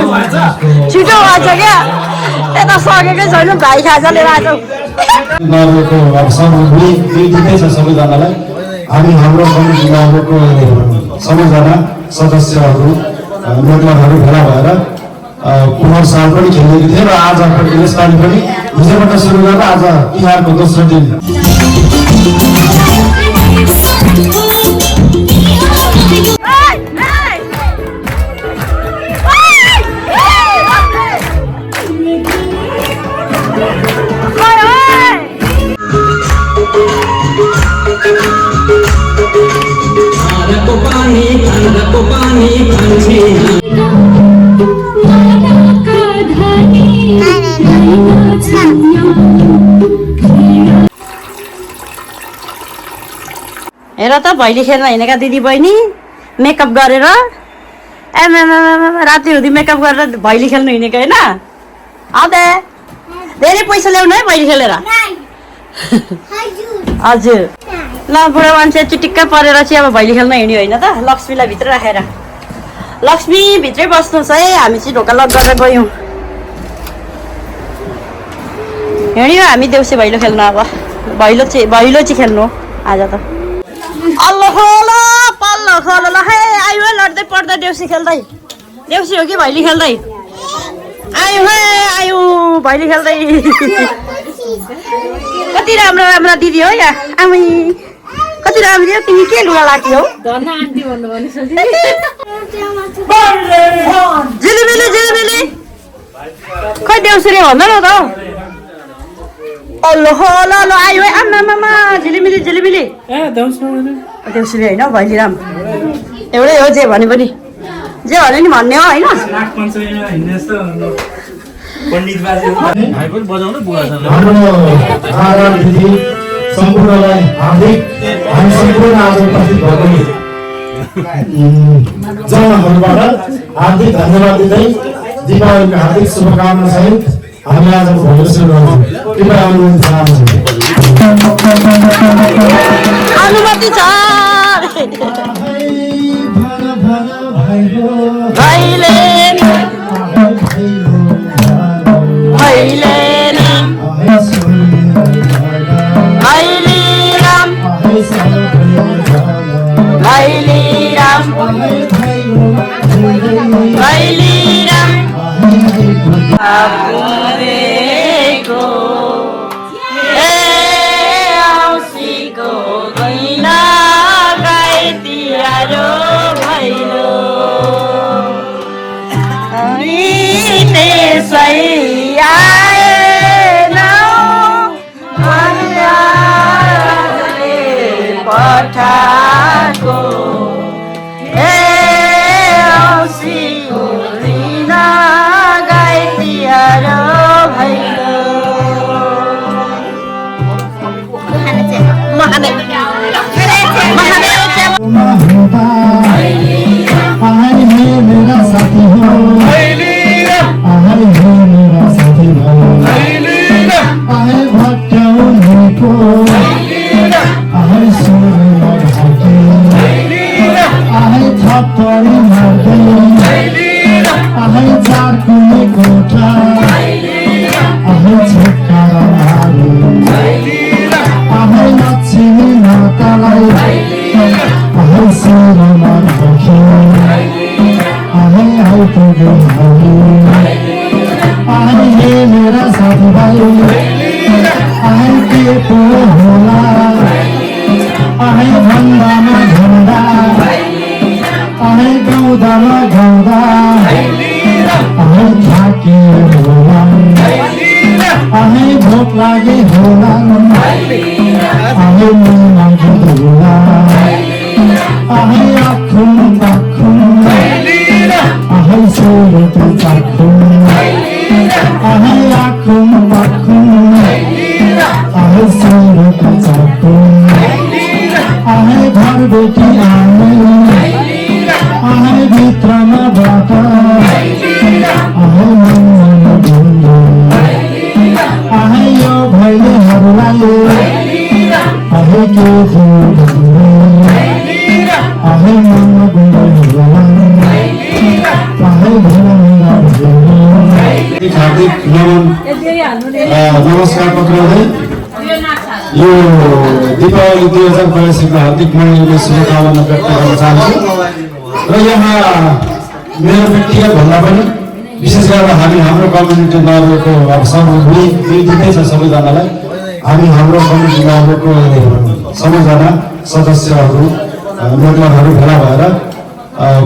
छिटो भएछ क्या यता सकेकै छैन भाइ खाजा लिएर आएको सबैजनालाई हामी हाम्रो कमिटीको सबैजना सदस्यहरू मेम्बरहरू भेला भएर कुमार साल पनि खेलेको थिए र आज यसपालि पनि हिजोबाट सुरु गरेर आज तिहारको दोस्रो दिन हेर त भैली खेल्न हिँडेका दिदी बहिनी मेकअप गरेर राति हुँदी मेकअप गरेर भैली खेल्नु हिँडेको होइन आउँदा धेरै पैसा ल्याउनु है भैली खेलेर हजुर ल बुढो मान्छे चिटिक्क परेर चाहिँ अब भैली खेल्न हिँड्यो होइन त लक्ष्मीलाई भित्र राखेर लक्ष्मी भित्रै बस्नुहोस् है हामी चाहिँ ढोका लक गरेर गयौँ हिँड्यो हामी देउसी भैलो खेल्नु अब भैलो चाहिँ खेल्नु आज त अल्लो खोलो पल्लो खोलो ल हे आयो लड्दै पर्दा देउसी खेल्दै देउसी हो कि भैली खेल्दै आयो हे आयो भैली खेल्दै कति राम्रो राम्रो दिदी हो या आमै कति राम्रो हो तिमी के लुगा लाग्यो हौ धन्न आन्टी भन्नु भने झिलिमिली झिलिमिली खै देउसीले भन्दैन त अल्लो खोलो ल आयो है आमामा झिलिमिली झिलिमिली देउसीले होइन भैलीराम एउटै हो जे भने पनि जे भने नि भन्ने हो होइन सम्पूर्णलाई हार्दिक हामी सम्पूर्ण आज उपस्थित भएको जनहरूबाट हार्दिक धन्यवाद दिँदै दीपावलीको हार्दिक शुभकामना सहित हामी आज भोलि सुरु गर्छौँ कृपया अनुमति छ नमस्कार पक्राउँदै यो दीपावली 2022को हार्दिक मनाउने शुभकामना व्यक्त गर्न चाहन्छु र यहाँ मेरो व्यक्तिगत भन्दा पनि विशेष गरेर हामी हाम्रो कम्युनिटी नभएको अब सब मिल्दै छ सबैजनालाई हामी हाम्रो कम्युनिटी नभएको सबैजना सदस्यहरू मेम्बरहरू भेला भएर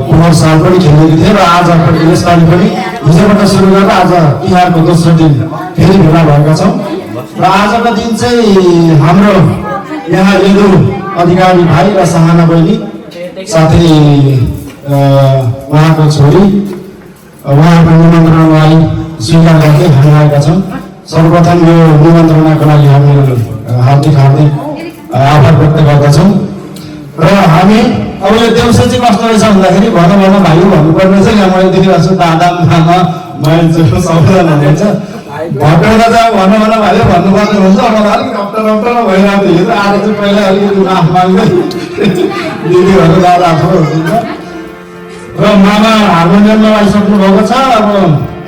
कुमार साल पनि खेलेको थियो र आज यसपालि पनि हिजोबाट सुरु गरेर आज तिहारको दोस्रो दिन फेरि भेला भएका छौँ र आजको दिन चाहिँ हाम्रो यहाँ यदु अधिकारी भाइ र सहाना बहिनी साथै उहाँको छोरी उहाँको निमन्त्रणालाई स्वीकार गर्दै हामी आएका छौँ। सर्वप्रथम यो निमन्त्रणाको लागि हामी हार्दिक आभार व्यक्त गर्दछौँ र हामी अब यो देउसे चाहिँ कस्तो रहेछ भन्दाखेरि भन भाइ भन्नुपर्ने चाहिँ यहाँ मैले देखिरहेको छु दादा मामा मान्छे सबैजना हुनुहुन्छ भटौँदा चाहिँ भन भाइ भन्नुपर्ने हुन्छ अब अलिक हप्ता भइरहेको थियो आज चाहिँ पहिला अलिकति माफ माग्दै दिदीहरू दादा हुनुहुन्छ र मामा हार्मोनियममा आइसक्नु भएको छ। अब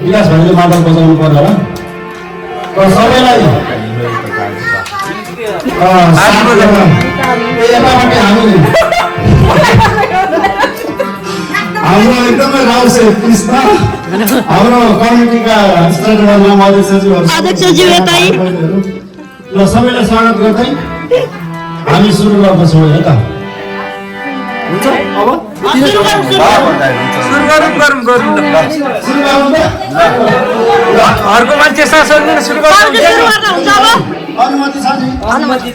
विकास भाइले मादल बजाउनु पर्यो होला र सबैलाई यतापट्टि हाम्रो एकदमै राउसे कृष्ण हाम्रो कमिटीका अध्यक्षज्यू यतै र सबैलाई स्वागत गर्दै हामी सुरु गर्दछौँ यता हुन्छ अब अर्को मान्छे सुरु अनुमति छ नि अनुमति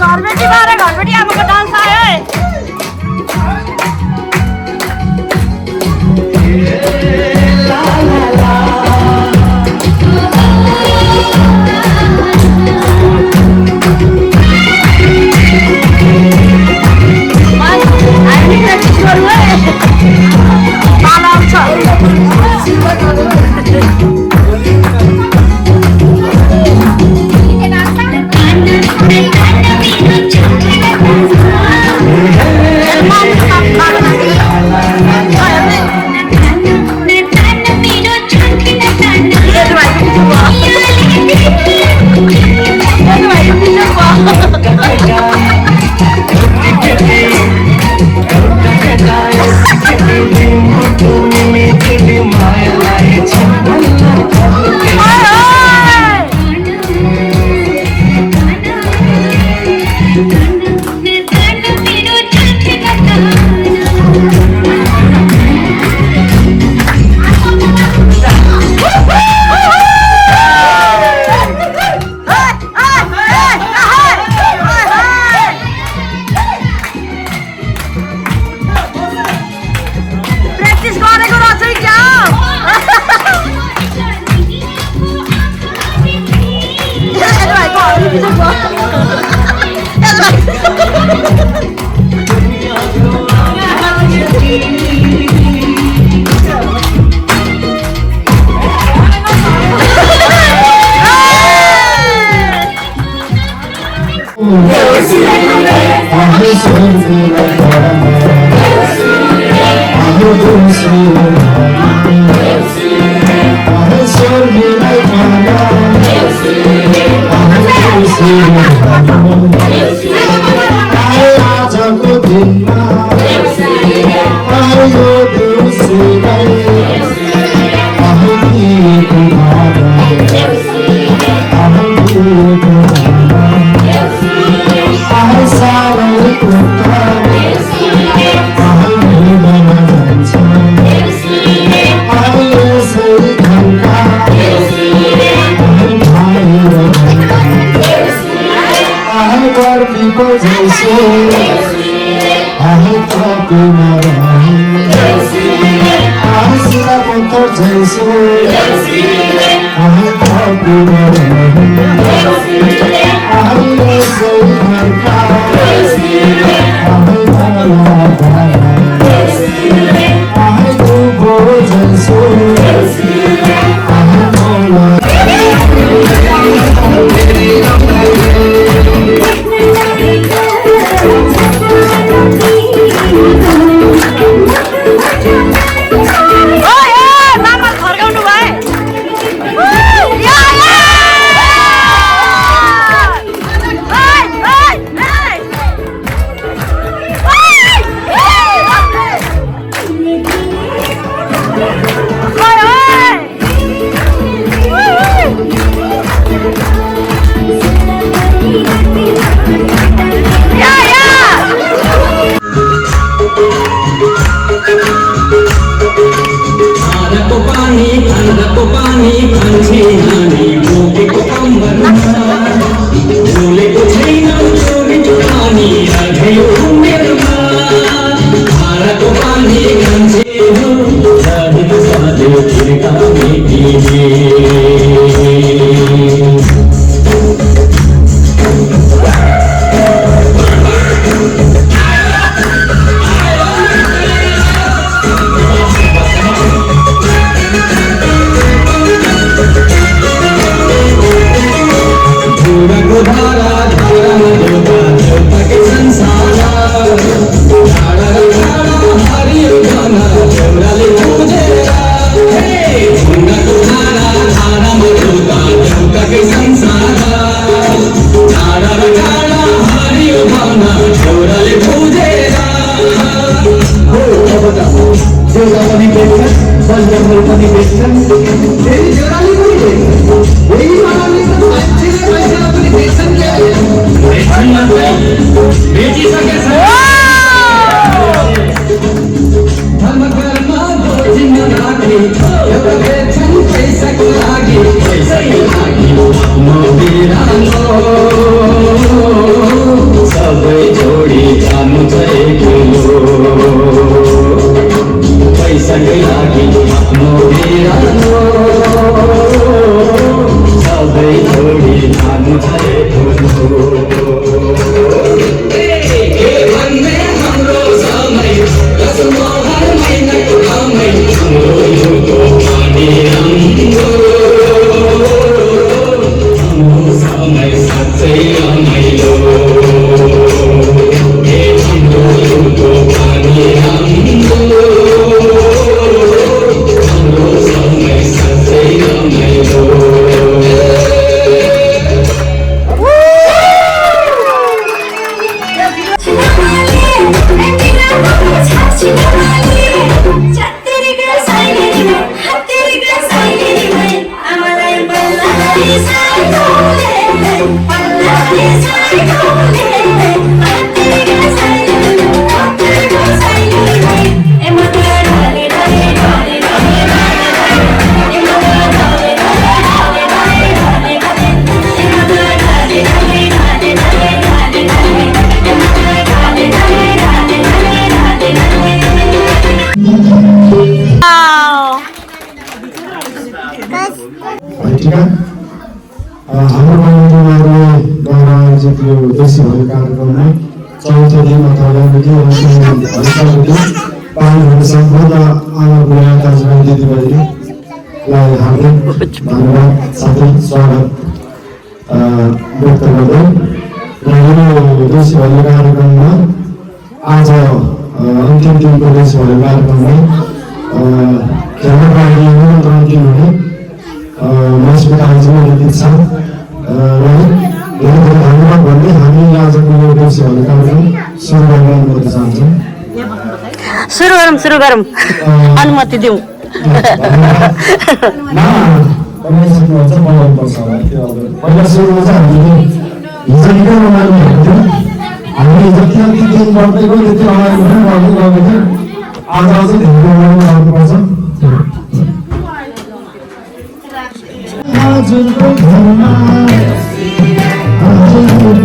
घरबेटी बारे घरबेटी आमाको डान्स आयो है Dia dah paling best, bas dah paling best. Jadi jangan lupa. सबै जोडी जानु छ एक्लो पैसाकै लागि आफ्नो बिरानो सबै जोडी जानु छ एक्लो के भन्ने हाम्रो समय कसमा हर महिनाको कमाइ हाम्रो युगको पानी राम्रो हाम्रो समय साँच्चै रमाइलो के हाम्रो युगको पानी राम्रो हाम्रो समय साँच्चै रमाइलो हाम्रो कमिटीले द्वारा आयोजित यो देशी भोलि कार्यक्रममा चौथो दिन अथवा पाल्ने सम्पूर्ण आमा बुढा दाजुभाइ दिदीबहिनीलाई हार्दिक धन्यवाद साथै स्वागत व्यक्त गर्दै र यो देशी भोलि कार्यक्रममा आज अन्तिम दिनको देशी भोलि कार्यक्रममा खेल्न पाइने निमन्त्रण दिनुहुने मस्जिद आयोजना गीत छ र धेरै धेरै धन्यवाद भन्दै हामी आजको यो देशी भोलि कार्यक्रम सुरु गर्न अनुमति चाहन्छौँ। सुरु गरौँ अनुमति दिउँ। पहिला सुरुमा चाहिँ हामीले हिजो निकै रमाइलो भएको थियो। हामीले जति जति दिन बढ्दै गयो त्यति रमाइलो पनि बढ्दै गएको थियो। आज अझै धेरै रमाइलो गर्नुपर्छ। हजुरको घरमा हजुरको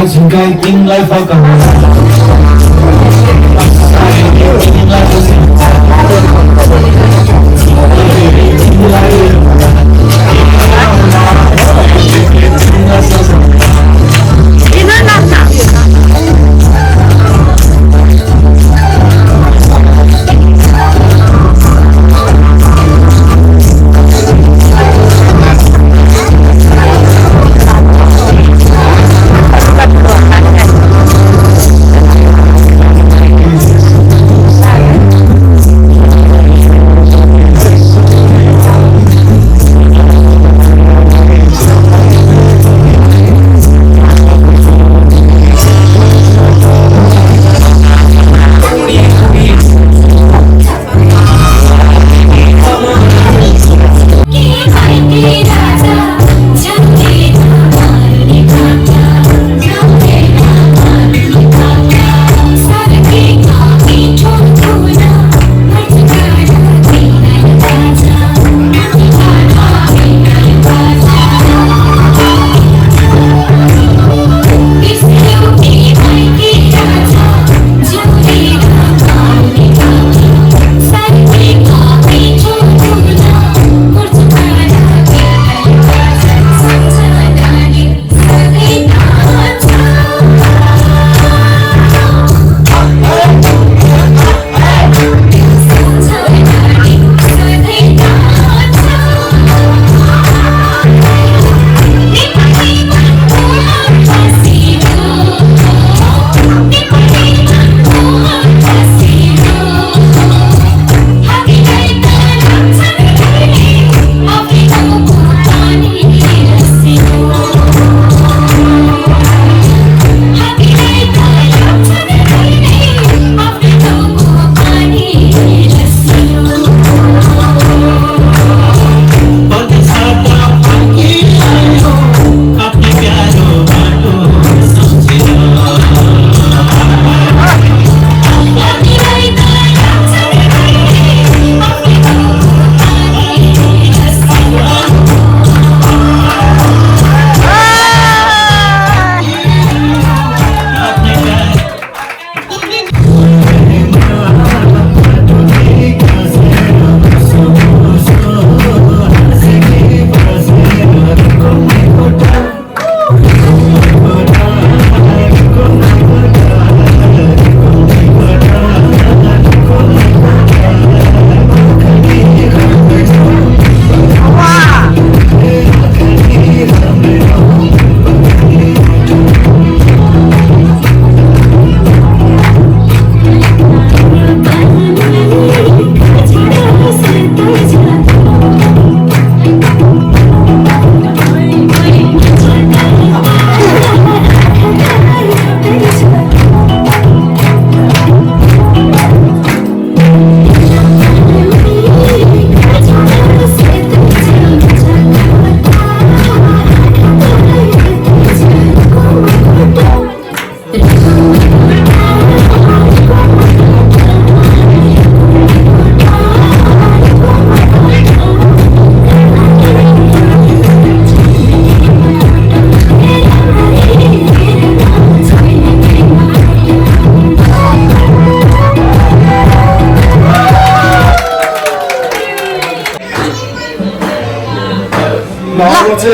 झुकाई तिमीलाई फकाउनु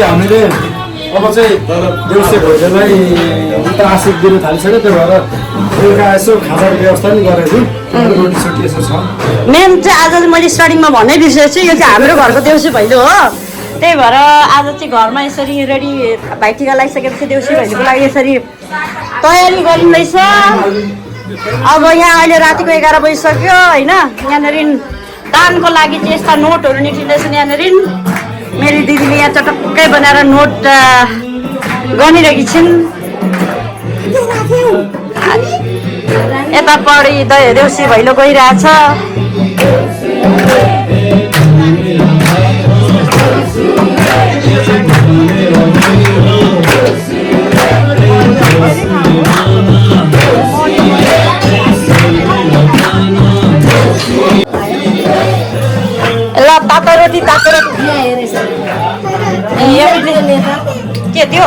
हामीले अब चाहिँ देउसे भोजनलाई उता आशिक दिन थालिसक्यो त्यही भएर बेलुका यसो खाजाको व्यवस्था पनि गरेको छु रोटी सोटी यसो छ मेन चाहिँ आज चाहिँ मैले स्टार्टिङमा भन्नै बिर्सेछु यो चाहिँ हाम्रो घरको देउसी भैलो हो त्यही भएर आज चाहिँ घरमा यसरी रेडी भाइटिका लगाइसकेपछि देउसी भैलोको लागि यसरी तयारी गरिँदैछ अब यहाँ अहिले रातिको 11 बजिसक्यो होइन यहाँनिर दानको लागि चाहिँ यस्ता नोटहरू निक्लिँदैछन् यहाँनिर मेरी दिदीले यहाँ चटक्कै बनाएर नोट गनिरहेकी छिन् यतापट्टि देउसी भैलो गइरहेछ तातो रोटी के त्यो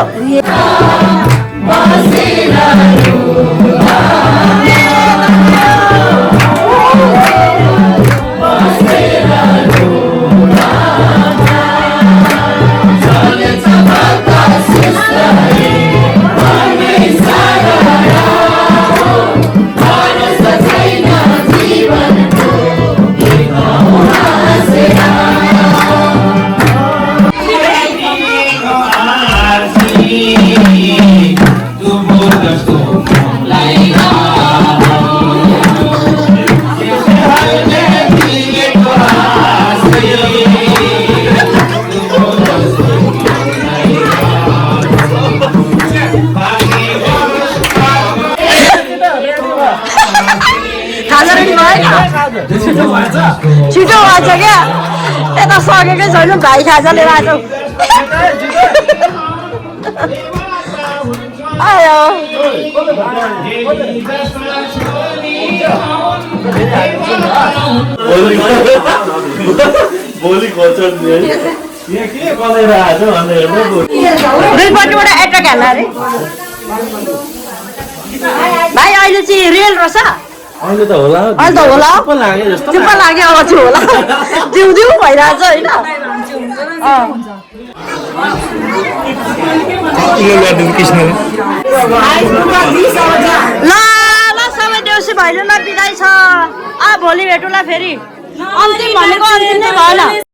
छिटो भएछ क्या यता सकेकै छैन भाइ खाजा लिएर आएको आयो भोलि खोज्छ यहाँ के कलेर आएछ भनेर दुईपट्टिबाट एट्र्याक हाल्न अरे भाइ अहिले चाहिँ रियल रहेछ अहिले त होला अहिले त होला लाग्यो जस्तो चुप्प लाग्यो अब चाहिँ होला दिउ दिउ भइरहेछ होइन ल ल सबै देउसी भैलो ल बिदाई छ भोलि भेटौँला फेरि अन्तिम भनेको अन्तिम नै भएन